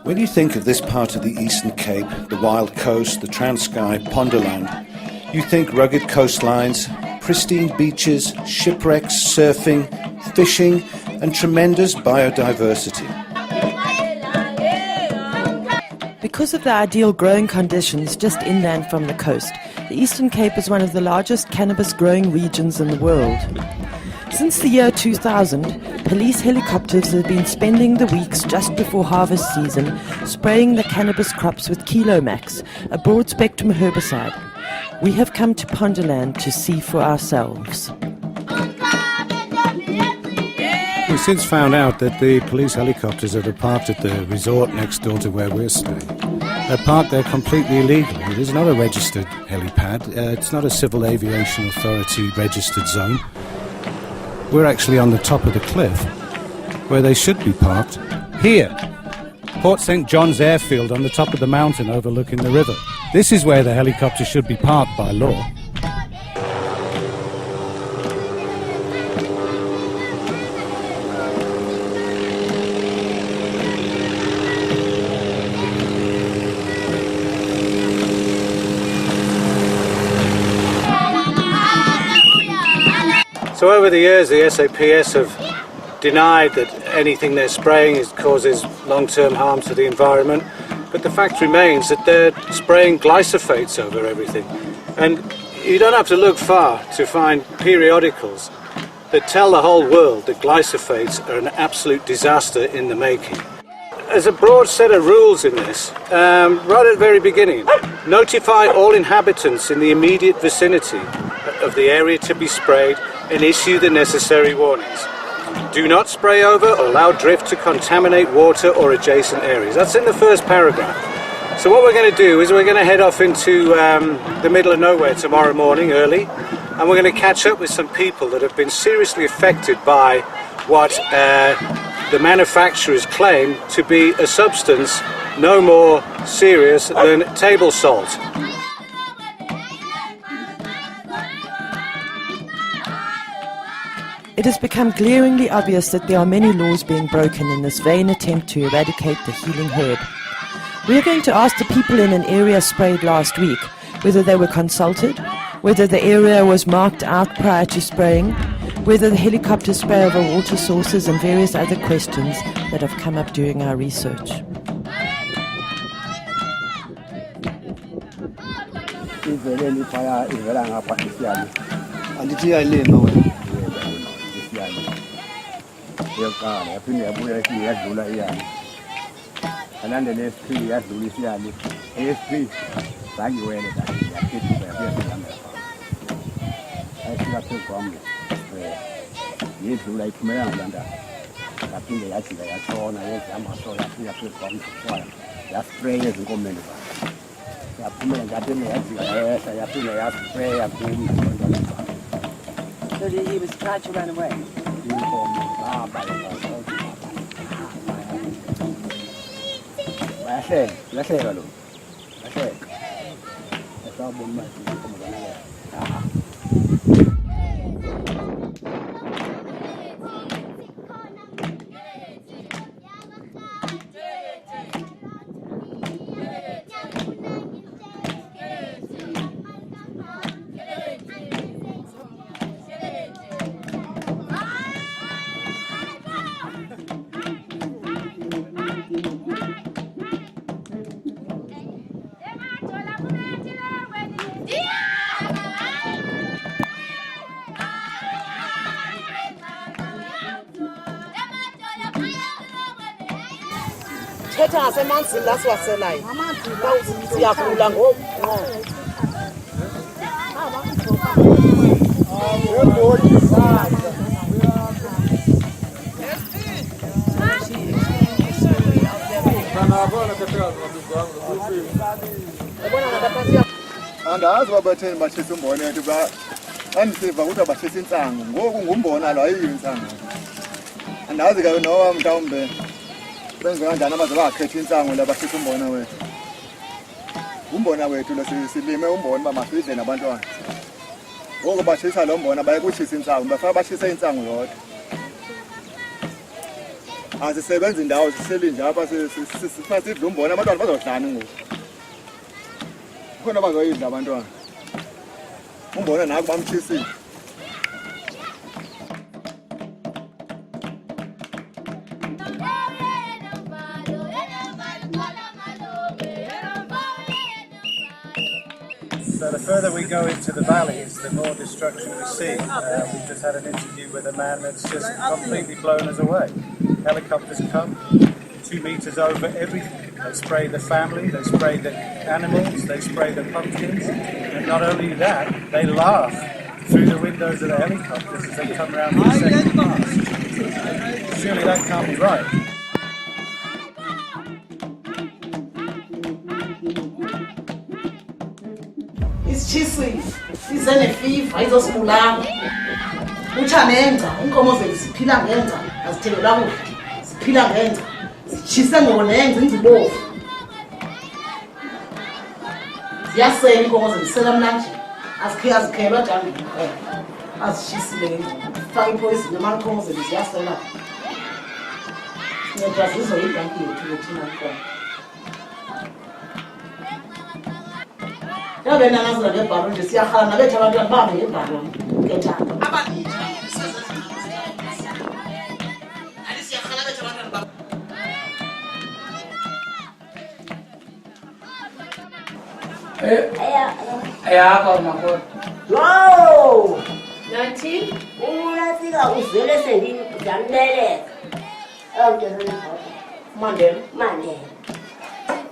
When you think of this part of the Eastern Cape, the Wild Coast, the Transkei, Ponderland, you think rugged coastlines, pristine beaches, shipwrecks, surfing, fishing, and tremendous biodiversity. Because of the ideal growing conditions just inland from the coast, the Eastern Cape is one of the largest cannabis growing regions in the world. Since the year 2000, police helicopters have been spending the weeks just before harvest season spraying the cannabis crops with Kilomax, a broad-spectrum herbicide. We have come to Ponderland to see for ourselves. We've since found out that the police helicopters that are parked at the resort next door to where we're staying, they're parked there completely illegally. It is not a registered helipad. It's not a Civil Aviation Authority registered zone. We're actually on the top of the cliff where they should be parked. Here, Port St. John's Airfield on the top of the mountain overlooking the river. This is where the helicopter should be parked by law. So over the years the SAPS have denied that anything they're spraying causes long-term harm to the environment, but the fact remains that they're spraying glyphosates over everything. And you don't have to look far to find periodicals that tell the whole world that glyphosates are an absolute disaster in the making. There's a broad set of rules in this, right at the very beginning. Notify all inhabitants in the immediate vicinity of the area to be sprayed and issue the necessary warnings. Do not spray over or allow drift to contaminate water or adjacent areas. That's in the first paragraph. So what we're going to do is we're going to head off into the middle of nowhere tomorrow morning early, and we're going to catch up with some people that have been seriously affected by what the manufacturers claim to be a substance no more serious than table salt. It has become glaringly obvious that there are many laws being broken in this vain attempt to eradicate the healing herb. We are going to ask the people in an area sprayed last week whether they were consulted, whether the area was marked out prior to spraying, whether the helicopters spray over water sources, and various other questions that have come up during our research. So he was trying to run away? Andazi babatheni bashisa umbona yethu ba andisiva ukuthi bashisa insangu ngoku ngumbona lo ayiyo insangu. Andazi ke noma mhlawumbe benze kanjani abaze bakhetha insangu la bashisa umbona wethu. Umbona wethu lo silime umbona bamasizwe nabantwana. Ngoku bashisa lo mbona baye kushisa insangu bafaka bashisa insangu yodwa. Asisebenzi indawo sihleli nje apha sidla umbona abantwana bazodlani ngoku. Khona bazoyidla abantwana. Umbona naku bamthisile. So the further we go into the valleys, the more destruction we see. We've just had an interview with a man that's just completely blown us away. Helicopters come 2 meters over everything. They spray the family, they spray the animals, they spray the pumpkins. And not only that, they laugh through the windows of the helicopters as they come around the second pass. Surely that can't be right. Isitshisi size nefiva izosibulala utsha nenza inkomo zethu ziphila ngenza azithengelwa kudla ziphila ngenza zitshise ngonenza inzibovu ziyasela inkomo zethu zisela mnanje azikhelwa njani azitshisile ngenza faka ipoyizini amankomo zethu ziyasela sinceda zizoyibhanki yethu thina nkomo. Yabe nangazo ngebhaloni nje siyahala nabethu abantwana bahambe ngebhaloni ngethanda. Ayakho makho. Wow! Nathi Unafika uzele sendiyamleleka. Mandela.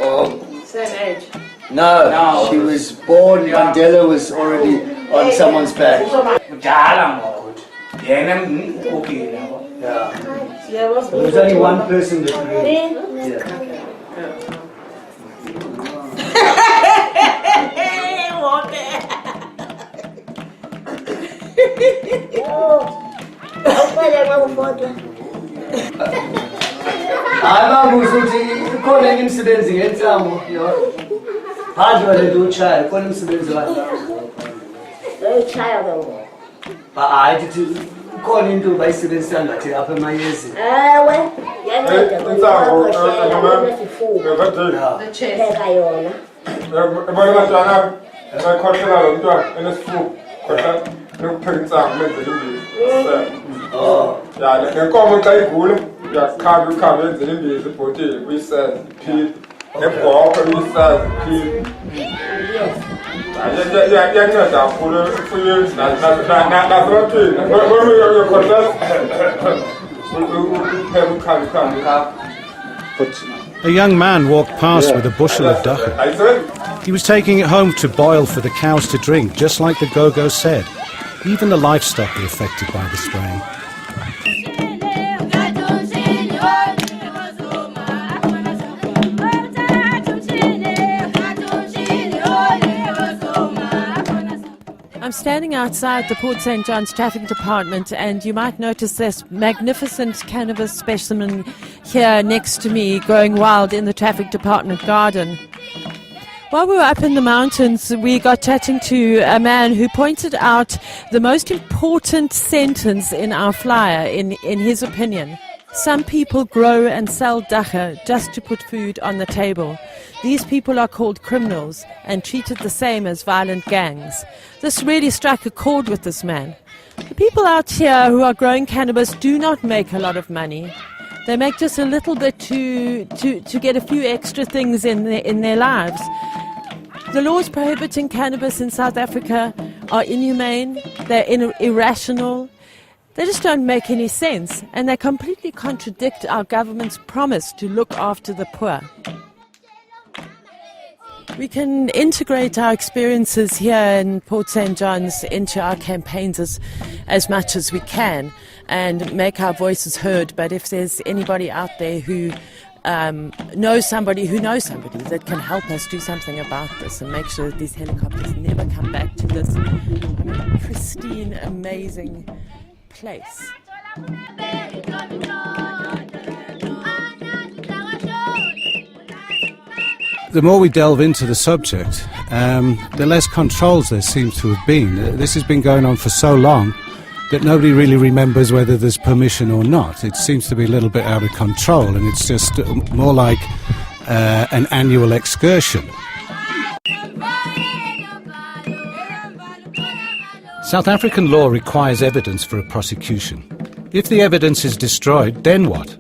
Oh, same age. no, she was born, Mandela was already on someone's back. Kudala ngoku. Yena ukile yabo. Yeah. There was only one person that really... Yeah. Ababuza ukuthi khona enye imisebenzi ngensango phandle walento utshaya khona imisebenzi wakhe Utshaya ngoku. hayi ndithi khona into bayisebenzisa ngathi apha emayezini Ewe, yanceda Intsango, The chest. pheka yona. Ebona abantwana ebayikhohlela lo mntwana enesifuba khohlela lokupheka intsango lenzela imbiza. Ya lenkomo xa igula uyakhamba lenzela imbiza ibhotile uyisele iphile nebhokhwe uyisele iphile. Yanceda kakhulu efuyeni nasebantwini uyakhohlela upheka ukhamba. But a young man walked past with a bushel of dacha. He was taking it home to boil for the cows to drink, just like the Go-Go said. Even the livestock were affected by the spraying. I'm standing outside the Port St. John's Traffic Department, and you might notice this magnificent cannabis specimen here next to me growing wild in the Traffic Department garden. While we were up in the mountains, we got chatting to a man who pointed out the most important sentence in our flyer, in his opinion. Some people grow and sell dacha just to put food on the table. These people are called criminals and treated the same as violent gangs. This really struck a chord with this man. The people out here who are growing cannabis do not make a lot of money. They make just a little bit to get a few extra things in their lives. The laws prohibiting cannabis in South Africa are inhumane, they're irrational, they just don't make any sense, and they completely contradict our government's promise to look after the poor. We can integrate our experiences here in Port St. John's into our campaigns as much as we can and make our voices heard. But if there's anybody out there who knows somebody that can help us do something about this and make sure that these helicopters never come back to this pristine, amazing place. The more we delve into the subject, the less controls there seem to have been. This has been going on for so long, that nobody really remembers whether there's permission or not. It seems to be a little bit out of control, and it's just more like an annual excursion. South African law requires evidence for a prosecution. If the evidence is destroyed, then what?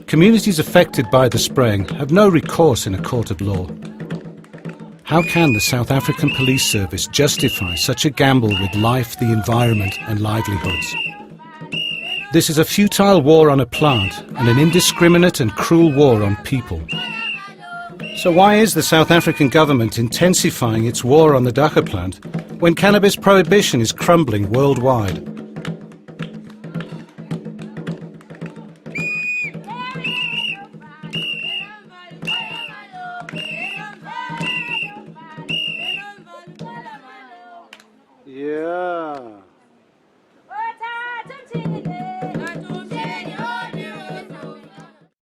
Communities affected by the spraying have no recourse in a court of law. How can the South African Police Service justify such a gamble with life, the environment and livelihoods? This is a futile war on a plant and an indiscriminate and cruel war on people. So why is the South African government intensifying its war on the Daka plant when cannabis prohibition is crumbling worldwide? Yeah.